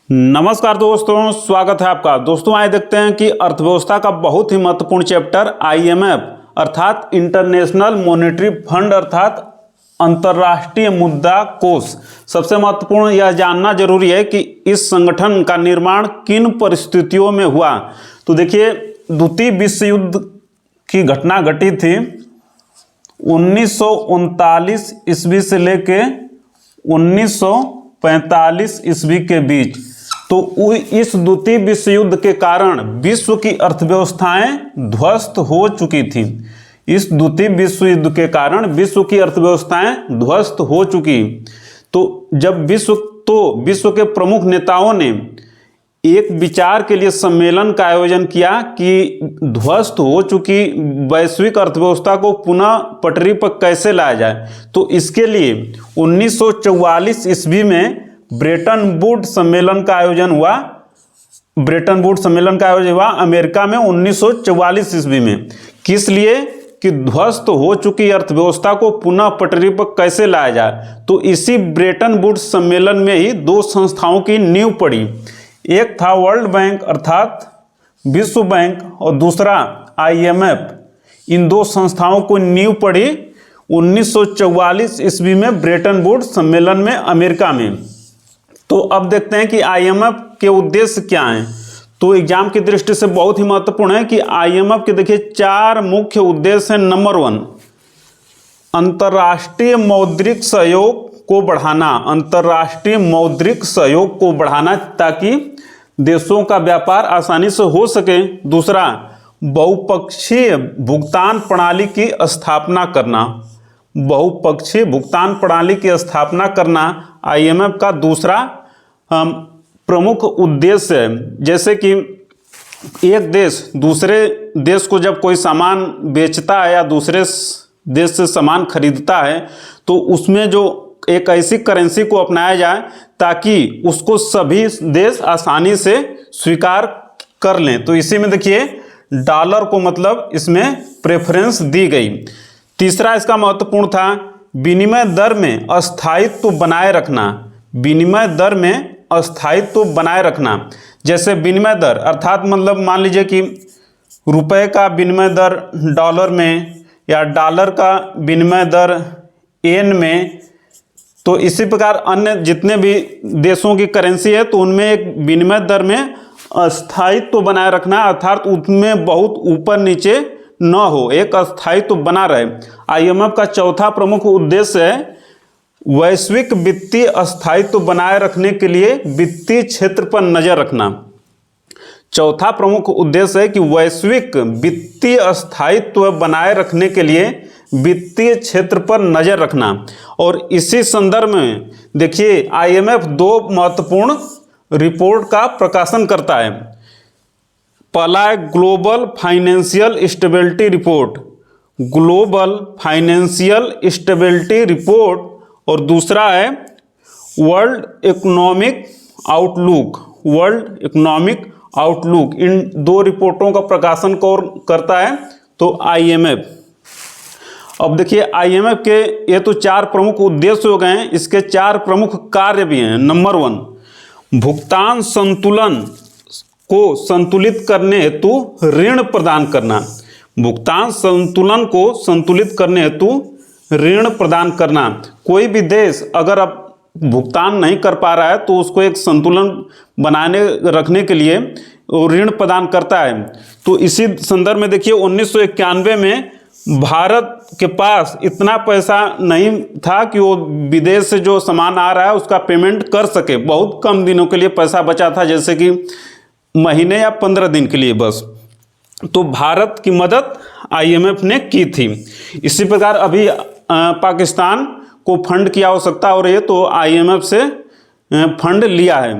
नमस्कार दोस्तों, स्वागत है आपका। दोस्तों आइए देखते हैं कि अर्थव्यवस्था का बहुत ही महत्वपूर्ण चैप्टर आईएमएफ अर्थात इंटरनेशनल मॉनेटरी फंड अर्थात अंतर्राष्ट्रीय मुद्रा कोष। सबसे महत्वपूर्ण यह जानना जरूरी है कि इस संगठन का निर्माण किन परिस्थितियों में हुआ। तो देखिए, द्वितीय विश्व युद्ध की घटना घटी थी 1939 ईस्वी से लेके 1945 ईस्वी के बीच। तो इस द्वितीय विश्व युद्ध के कारण विश्व की अर्थव्यवस्थाएं ध्वस्त हो चुकी थी। इस द्वितीय विश्व युद्ध के कारण विश्व की अर्थव्यवस्थाएं ध्वस्त हो चुकी। तो जब विश्व के प्रमुख नेताओं ने एक विचार के लिए सम्मेलन का आयोजन किया कि ध्वस्त हो चुकी वैश्विक अर्थव्यवस्था को पुनः पटरी पर कैसे लाया जाए। तो इसके लिए 1944 ईस्वी में ब्रेटन वुड्स सम्मेलन का आयोजन हुआ। अमेरिका में 1944 ईस्वी में। किस लिए? कि ध्वस्त हो चुकी अर्थव्यवस्था को पुनः पटरी पर कैसे लाया जाए। तो इसी ब्रेटन वुड्स सम्मेलन में ही दो संस्थाओं की नींव पड़ी। एक था वर्ल्ड बैंक अर्थात विश्व बैंक और दूसरा आईएमएफ। इन दो संस्थाओं को नींव पड़ी 1944 ईस्वी में ब्रेटन वुड्स सम्मेलन में अमेरिका में। तो अब देखते हैं कि आईएमएफ के उद्देश्य क्या हैं। तो एग्जाम की दृष्टि से बहुत ही महत्वपूर्ण है कि आईएमएफ के देखिए 4 मुख्य उद्देश्य हैं। नंबर 1, अंतर्राष्ट्रीय मौद्रिक सहयोग को बढ़ाना। अंतर्राष्ट्रीय मौद्रिक सहयोग को बढ़ाना ताकि देशों का व्यापार आसानी से हो सके। दूसरा, बहुपक्षीय भुगतान प्रणाली की स्थापना करना। बहुपक्षीय भुगतान प्रणाली की स्थापना करना आईएमएफ का दूसरा प्रमुख उद्देश्य है। जैसे कि एक देश दूसरे देश को जब कोई सामान बेचता है या दूसरे देश से सामान खरीदता है तो उसमें जो एक ऐसी करेंसी को अपनाया जाए ताकि उसको सभी देश आसानी से स्वीकार कर लें। तो इसी में देखिए डॉलर को मतलब इसमें प्रेफरेंस दी गई। तीसरा इसका महत्वपूर्ण था विनिमय दर में अस्थायित्व बनाए रखना। विनिमय दर में अस्थायित्व बनाए रखना। जैसे विनिमय दर अर्थात मतलब मान लीजिए कि रुपए का विनिमय दर डॉलर में या डॉलर का विनिमय दर येन में। तो इसी प्रकार अन्य जितने भी देशों की करेंसी है तो उनमें एक विनिमय दर में अस्थायित्व बनाए रखना अर्थात उसमें बहुत ऊपर नीचे न हो, एक अस्थायित्व बना रहे। आईएमएफ का चौथा प्रमुख उद्देश्य है वैश्विक वित्तीय अस्थायित्व बनाए रखने के लिए वित्तीय क्षेत्र पर नजर रखना। चौथा प्रमुख उद्देश्य है कि वैश्विक वित्तीय अस्थायित्व बनाए रखने के लिए वित्तीय क्षेत्र पर नजर रखना। और इसी संदर्भ में देखिए आईएमएफ 2 महत्वपूर्ण रिपोर्ट का प्रकाशन करता है। पहला है global financial stability report, global financial stability report, और दूसरा है world economic outlook, world economic outlook. इन 2 रिपोर्टों का प्रकाशन करता है तो आईएमएफ। अब देखिए आईएमएफ के ये तो 4 प्रमुख उद्देश्य हो गए हैं, इसके 4 प्रमुख कार्य भी हैं। नंबर 1, भुगतान संतुलन को संतुलित करने हेतु ऋण प्रदान करना। भुगतान संतुलन को संतुलित करने हेतु ऋण प्रदान करना। कोई भी देश अगर अब भुगतान नहीं कर पा रहा है तो उसको एक संतुलन बनाने रखने के लिए ऋण प्रदान करता है। तो इसी संदर्भ में देखिए 1991 में भारत के पास इतना पैसा नहीं था कि वो विदेश से जो सामान आ रहा है उसका पेमेंट कर सके। बहुत कम दिनों के लिए पैसा बचा था, जैसे कि महीने या 15 दिन के लिए बस। तो भारत की मदद आईएमएफ ने की थी। इसी प्रकार अभी पाकिस्तान को फंड की आवश्यकता हो रही है तो आईएमएफ से फंड लिया है।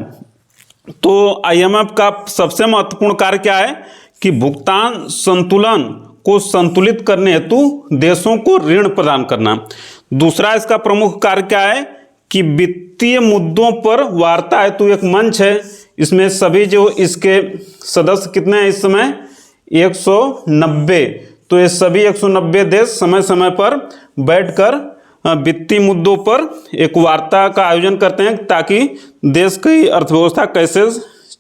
तो आईएमएफ का सबसे महत्वपूर्ण कार्य क्या है कि भुगतान संतुलन को संतुलित करने हेतु देशों को ऋण प्रदान करना। दूसरा इसका प्रमुख कार्य क्या है कि वित्तीय मुद्दों पर वार्ता हेतु एक मंच है। इसमें सभी जो इसके सदस्य कितने हैं इस समय 190। तो ये सभी 190 देश समय समय पर बैठकर वित्तीय मुद्दों पर एक वार्ता का आयोजन करते हैं ताकि देश की अर्थव्यवस्था कैसे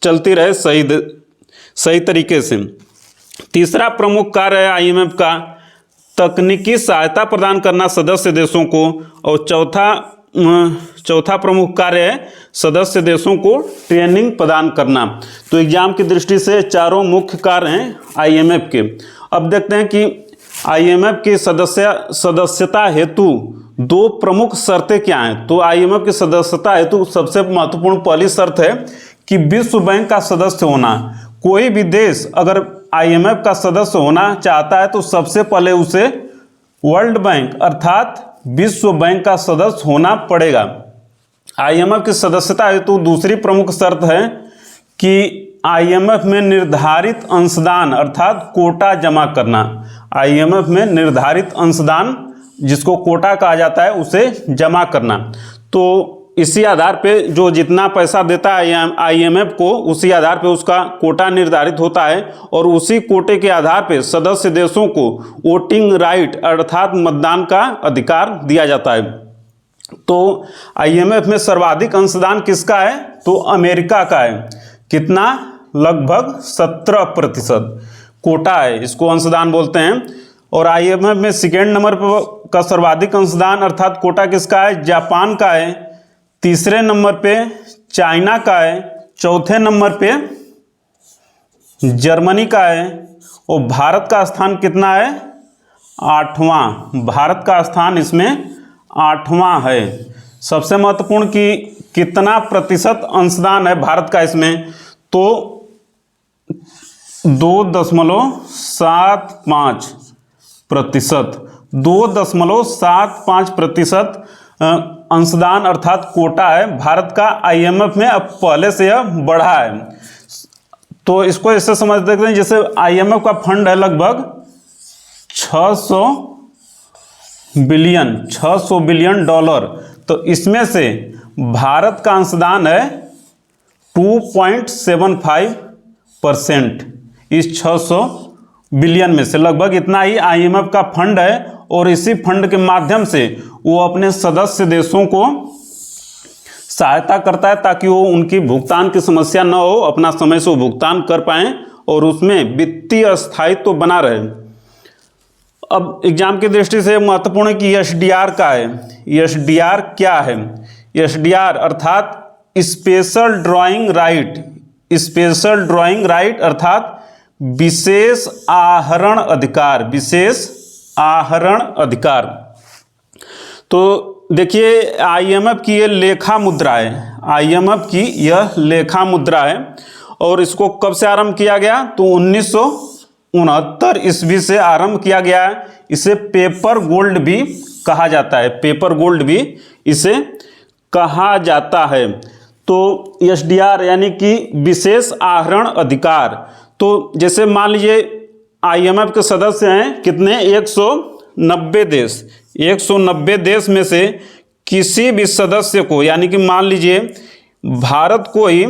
चलती रहे सही तरीके से। तीसरा प्रमुख कार्य है आईएमएफ का तकनीकी सहायता प्रदान करना सदस्य देशों को, और चौथा प्रमुख कार्य है सदस्य देशों को ट्रेनिंग प्रदान करना। तो एग्जाम की दृष्टि से चारों मुख्य कार्य हैं आईएमएफ के। अब देखते हैं कि आईएमएफ की सदस्यता हेतु दो प्रमुख शर्तें क्या हैं। तो आईएमएफ की सदस्यता हेतु सबसे महत्वपूर्ण पहली शर्त है कि विश्व बैंक का सदस्य होना। कोई भी देश अगर आईएमएफ का सदस्य होना चाहता है तो सबसे पहले उसे वर्ल्ड बैंक अर्थात विश्व बैंक का सदस्य होना पड़ेगा। आईएमएफ की सदस्यता हेतु दूसरी प्रमुख शर्त है कि आईएमएफ में निर्धारित अंशदान अर्थात कोटा जमा करना। आईएमएफ में निर्धारित अंशदान जिसको कोटा कहा जाता है उसे जमा करना। तो इसी आधार पे जो जितना पैसा देता है आईएमएफ को उसी आधार पे उसका कोटा निर्धारित होता है, और उसी कोटे के आधार पे सदस्य देशों को वोटिंग राइट अर्थात मतदान का अधिकार दिया जाता है। तो आईएमएफ में सर्वाधिक अंशदान किसका है? तो अमेरिका का है। कितना? लगभग 17% कोटा है, इसको अंशदान बोलते हैं। और आईएमएफ में सेकेंड नंबर पर का सर्वाधिक अंशदान अर्थात कोटा किसका है? जापान का है। तीसरे नंबर पे चाइना का है। चौथे नंबर पे जर्मनी का है। और भारत का स्थान कितना है? 8वां। भारत का स्थान इसमें 8वां है। सबसे महत्वपूर्ण कि कितना प्रतिशत अंशदान है भारत का इसमें? तो 2.75%। 2.75% अंशदान अर्थात कोटा है भारत का आईएमएफ में। अब पहले से यह बढ़ा है। तो इसको इससे समझ सकते हैं जैसे आईएमएफ का फंड है लगभग 600 बिलियन डॉलर। तो इसमें से भारत का अंशदान है 2.75%। इस 600 बिलियन में से लगभग इतना ही आईएमएफ का फंड है, और इसी फंड के माध्यम से वो अपने सदस्य देशों को सहायता करता है ताकि वो उनकी भुगतान की समस्या न हो, अपना समय से वो भुगतान कर पाएं और उसमें वित्तीय स्थायित्व बना रहे। अब एग्जाम की दृष्टि से महत्वपूर्ण है कि एसडीआर का है। एसडीआर क्या है? एसडीआर अर्थात special drawing right. Special drawing right अर्थात विशेष आहरण अधिकार। विशेष आहरण अधिकार। तो देखिए आईएमएफ की यह लेखा मुद्रा है। आईएमएफ की यह लेखा मुद्रा है, और इसको कब से आरंभ किया गया? तो 1969 ईस्वी से आरंभ किया गया है। इसे पेपर गोल्ड भी कहा जाता है। पेपर गोल्ड भी इसे कहा जाता है। तो एसडीआर यानी कि विशेष आहरण अधिकार। तो जैसे मान लीजिए आईएमएफ के सदस्य हैं कितने? 190 देश। 190 देश में से किसी भी सदस्य को, यानी कि मान लीजिए भारत को ही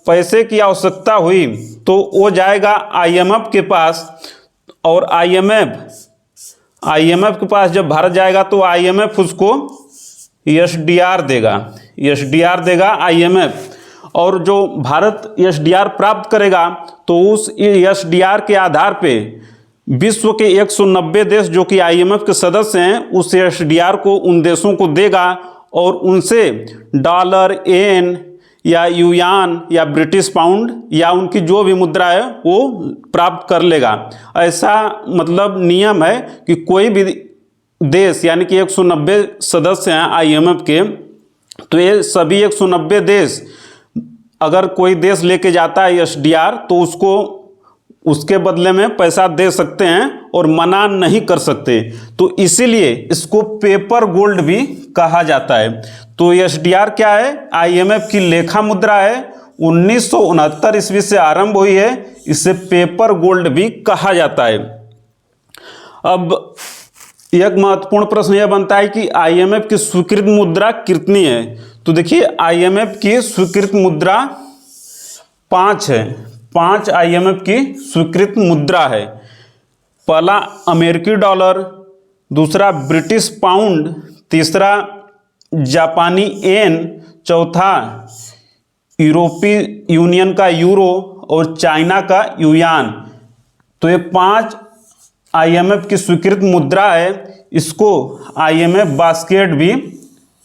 पैसे की आवश्यकता हुई तो वो जाएगा आईएमएफ के पास, और आईएमएफ के पास जब भारत जाएगा तो आईएमएफ उसको एसडीआर देगा। एसडीआर देगा आईएमएफ, और जो भारत एसडीआर प्राप्त करेगा तो उस एसडीआर के आधार पे विश्व के 190 देश जो कि आईएमएफ के सदस्य हैं उस एसडीआर को उन देशों को देगा, और उनसे डॉलर, येन या युआन या ब्रिटिश पाउंड या उनकी जो भी मुद्रा है वो प्राप्त कर लेगा। ऐसा मतलब नियम है कि कोई भी देश, यानी कि 190 सदस्य हैं आईएमएफ के, तो ये सभी 190 देश अगर कोई देश लेके जाता है एसडीआर तो उसको उसके बदले में पैसा दे सकते हैं और मना नहीं कर सकते। तो इसीलिए इसको पेपर गोल्ड भी कहा जाता है। तो एसडीआर क्या है? आईएमएफ की लेखा मुद्रा है। 1969 ईस्वी से आरंभ हुई है। इसे पेपर गोल्ड भी कहा जाता है। अब एक महत्वपूर्ण प्रश्न यह बनता है कि आईएमएफ की स्वीकृत मुद्रा कितनी है? तो देखिए आईएमएफ की स्वीकृत मुद्रा 5 है। 5 आईएमएफ की स्वीकृत मुद्रा है। पहला अमेरिकी डॉलर, दूसरा ब्रिटिश पाउंड, तीसरा जापानी येन, चौथा यूरोपीय यूनियन का यूरो और चाइना का युआन। तो ये 5 IMF की स्वीकृत मुद्रा है। इसको IMF बास्केट भी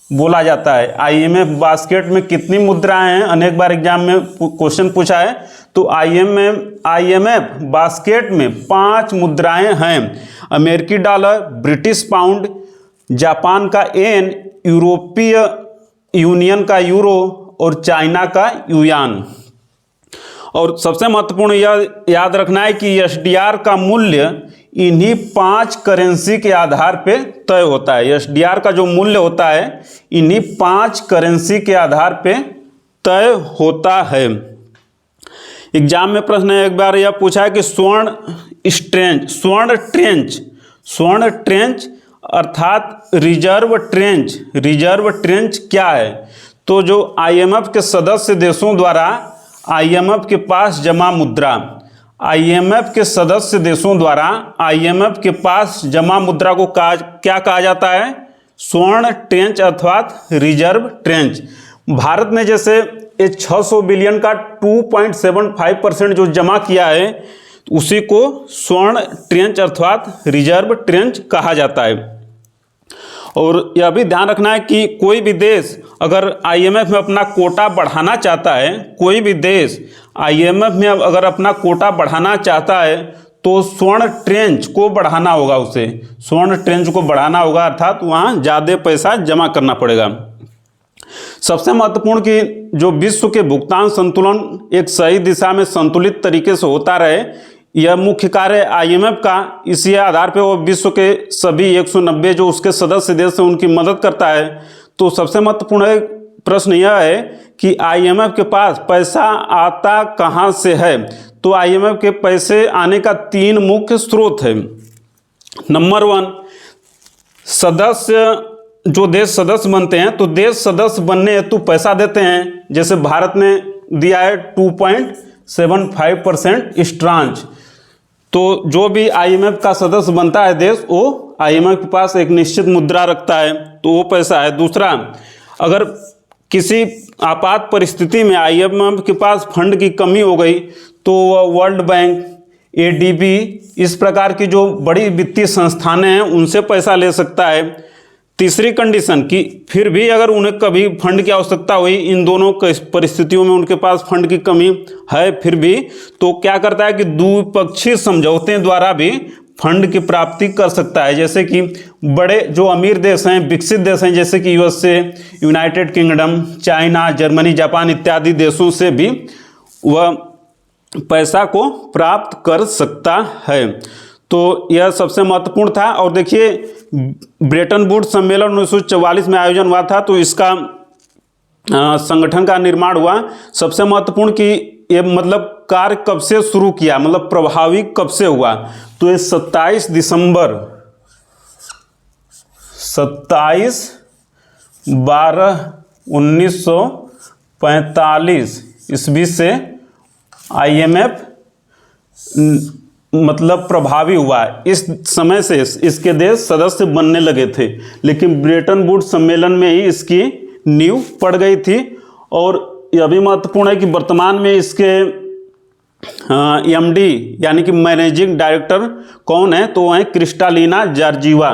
बोला जाता है। IMF बास्केट में कितनी मुद्राएं हैं, अनेक बार एग्जाम में क्वेश्चन पूछा है। तो IMF बास्केट में 5 मुद्राएं हैं। अमेरिकी डॉलर, ब्रिटिश पाउंड, जापान का येन, यूरोपीय यूनियन का यूरो और चाइना का युआन। और सबसे महत्वपूर्ण यह याद रखना है कि SDR का मूल्य इन्हीं 5 करेंसी के आधार पे तय होता है। SDR का जो मूल्य होता है इन्हीं 5 करेंसी के आधार पे तय होता है। एग्जाम में प्रश्न एक बार यह पूछा है कि स्वर्ण ट्रेंच अर्थात रिजर्व ट्रेंच क्या है? तो जो IMF के सदस्य देशों द्वारा IMF के पास जमा मुद्रा, IMF के सदस्य देशों द्वारा IMF के पास जमा मुद्रा को क्या कहा जाता है? स्वर्ण ट्रेंच अर्थात रिजर्व ट्रेंच। भारत ने जैसे ये 600 बिलियन का 2.75% जो जमा किया है उसी को स्वर्ण ट्रेंच अर्थात रिजर्व ट्रेंच कहा जाता है। और यह भी ध्यान रखना है कि कोई भी देश अगर IMF में अपना कोटा बढ़ाना चाहता है, कोई भी देश IMF में अगर अपना कोटा बढ़ाना चाहता है तो स्वर्ण ट्रेंच को बढ़ाना होगा, उसे स्वर्ण ट्रेंच को बढ़ाना होगा, अर्थात वहाँ ज़्यादा पैसा जमा करना पड़ेगा। सबसे महत्वपूर्ण कि जो विश्व के भुगतान संतुलन एक सही दिशा में संतुलित तरीके से होता रहे, यह मुख्य कार्य IMF का। इसी आधार पर वो विश्व के सभी 190 जो उसके सदस्य देश हैं उनकी मदद करता है। तो सबसे महत्वपूर्ण प्रश्न यह है कि IMF के पास पैसा आता कहाँ से है? तो IMF के पैसे आने का 3 मुख्य स्रोत है। नंबर 1, जो देश सदस्य बनते हैं, तो देश सदस्य बनने हेतु पैसा देते हैं। जैसे भारत ने दिया है 2.75% ट्रांच। तो जो भी IMF का सदस्य बनता है देश, वो IMF के पास एक निश्चित मुद्रा रखता है, तो वो पैसा है। दूसरा, अगर किसी आपात परिस्थिति में IMF के पास फंड की कमी हो गई तो वह वर्ल्ड बैंक, ADB इस प्रकार की जो बड़ी वित्तीय संस्थानें हैं उनसे पैसा ले सकता है। तीसरी कंडीशन कि फिर भी अगर उन्हें कभी फंड की आवश्यकता हुई, इन दोनों परिस्थितियों में उनके पास फंड की कमी है फिर भी, तो क्या करता है कि द्विपक्षीय समझौते द्वारा भी फंड की प्राप्ति कर सकता है। जैसे कि बड़े जो अमीर देश हैं, विकसित देश हैं, जैसे कि USA, United kingdom, China, Germany, Japan इत्यादि देशों से भी वह पैसा को प्राप्त कर सकता है। तो यह सबसे महत्वपूर्ण था। और देखिए, ब्रेटन वुड्स सम्मेलन 1944 में आयोजन हुआ था, तो इसका संगठन का निर्माण हुआ। सबसे महत्वपूर्ण कि ये मतलब कार्य कब से शुरू किया, मतलब प्रभावी कब से हुआ? तो ये 27/12/1945 ईस्वी से IMF मतलब प्रभावी हुआ है। इस समय से इसके देश सदस्य बनने लगे थे, लेकिन ब्रेटन वुड्स सम्मेलन में ही इसकी नींव पड़ गई थी। और यह भी महत्वपूर्ण है कि वर्तमान में इसके MD यानी कि मैनेजिंग डायरेक्टर कौन है? तो वह है क्रिस्टालिना जॉर्जीवा।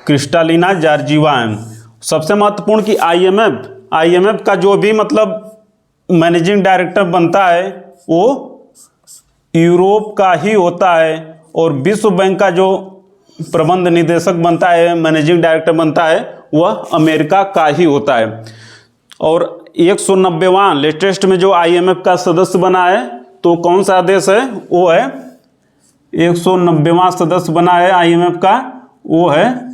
क्रिस्टालिना जॉर्जीवा है। सबसे महत्वपूर्ण कि IMF का जो भी मतलब मैनेजिंग डायरेक्टर बनता है वो यूरोप का ही होता है, और विश्व बैंक का जो प्रबंध निदेशक बनता है, मैनेजिंग डायरेक्टर बनता है, वह अमेरिका का ही होता है। और 190वां लेटेस्ट में जो IMF का सदस्य बना है, तो कौन सा देश है? वो है 190वां सदस्य बना है IMF का, वो है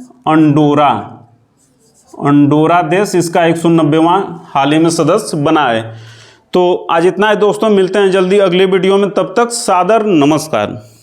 अंडोरा देश इसका 190वां हाल ही में सदस्य बना है। तो आज इतना है दोस्तों, मिलते हैं जल्दी अगले वीडियो में, तब तक सादर नमस्कार।